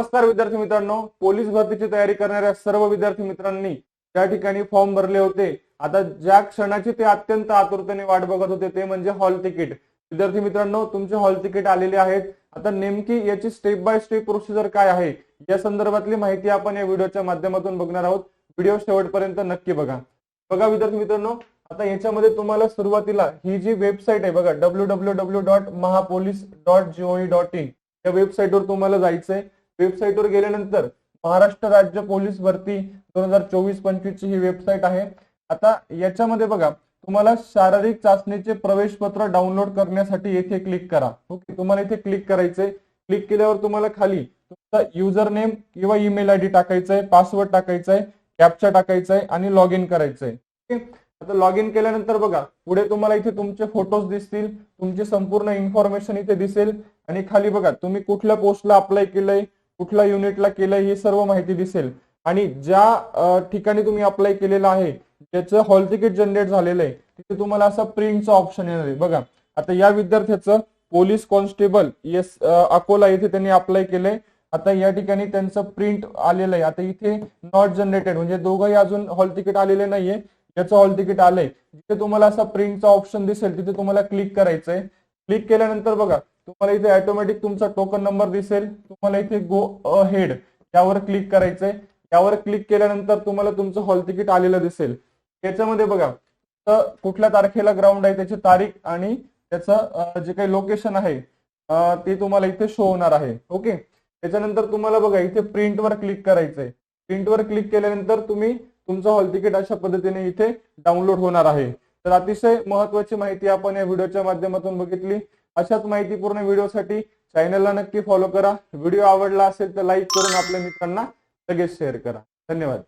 नमस्कार विद्यार्थी मित्रांनो, पोलीस भरतीची तयारी करणाऱ्या सर्व विद्यार्थी मित्रांनी त्या ठिकाणी फॉर्म भरले होते। आता ज्या क्षणाची ते अत्यंत आतुरतेने वाट बघत होते ते म्हणजे हॉल तिकीट। विद्यार्थी मित्रांनो, तुमचे हॉल तिकीट आलेले आहेत। आता नेमकी याची स्टेप बाय स्टेप प्रोसिजर काय आहे या संदर्भातली माहिती आपण या व्हिडिओच्या माध्यमातून बघणार आहोत। व्हिडिओ शेवटपर्यंत नक्की बघा। बघा विद्यार्थी मित्रांनो, आता याच्यामध्ये तुम्हाला सुरुवातीला ही जी वेबसाईट आहे बघा www.mahapolice.gov.in या वेबसाईटवर तुम्हाला जायचंय। वेबसाईटवर गेल्यानंतर महाराष्ट्र राज्य पोलीस भरती 2024-25 ची ही वेबसाईट आहे। आता याच्यामध्ये बघा तुम्हाला शारीरिक चाचणीचे प्रवेश पत्र डाउनलोड करण्यासाठी येथे क्लिक करा। ओके, तुम्हाला इथे क्लिक करायचंय। क्लिक केल्यावर तुम्हाला खाली तुमचा युजर नेम किंवा ईमेल आयडी टाकायचा आहे, पासवर्ड टाकायचा आहे, कॅप्चा टाकायचा आहे आणि लॉग इन करायचंय। आता लॉग इन केल्यानंतर बघा पुढे तुम्हाला इथे तुमचे फोटोज दिसतील, तुमची संपूर्ण इन्फॉर्मेशन इथे दिसेल आणि खाली बघा तुम्ही कुठल्या पोस्टला अप्लाय केलंय, कुठल्या युनिटला केलंय ही सर्व माहिती दिसेल। आणि ज्या ठिकाणी तुम्ही अप्लाय केलेलं आहे त्याचं हॉल तिकीट जनरेट झालेलं आहे तिथे तुम्हाला असा प्रिंटचा ऑप्शन येणार आहे। बघा आता या विद्यार्थ्याचं पोलीस कॉन्स्टेबल अकोला येथे त्यांनी अप्लाय केलंय। आता या ठिकाणी त्यांचं प्रिंट आलेलं आहे। आता इथे नॉट जनरेटेड म्हणजे दोघंही अजून हॉल तिकीट आलेले नाहीये, याचं हॉल तिकीट आलंय। जिथे तुम्हाला असा प्रिंटचा ऑप्शन दिसेल तिथे तुम्हाला क्लिक करायचंय। क्लिक केल्यानंतर बघा तुम्हाला इथे ऑटोमॅटिक तुमचा टोकन नंबर दिसेल, तुम्हाला इथे गो अहेड यावर क्लिक करायचंय। यावर क्लिक केल्यानंतर तुम्हाला तुमचं हॉल तिकीट आलेलं दिसेल। याच्यामध्ये बघा कुठल्या तारखेला ग्राउंड आहे त्याची तारीख आणि त्याचं जे काही लोकेशन आहे ते तुम्हाला इथे शो होणार आहे। ओके, त्याच्यानंतर तुम्हाला बघा इथे प्रिंटवर क्लिक करायचंय। प्रिंटवर क्लिक केल्यानंतर तुम्ही तुमचं हॉल तिकीट अशा पद्धतीने इथे डाउनलोड होणार आहे। तर अतिशय महत्त्वाची माहिती आपण या व्हिडिओच्या माध्यमातून बघितली। अशाच माहितीपूर्ण व्हिडिओसाठी चॅनलला नक्की फॉलो करा। व्हिडिओ आवडला असेल तर लाईक करून आपल्या मित्रांना लगेच शेअर करा। धन्यवाद।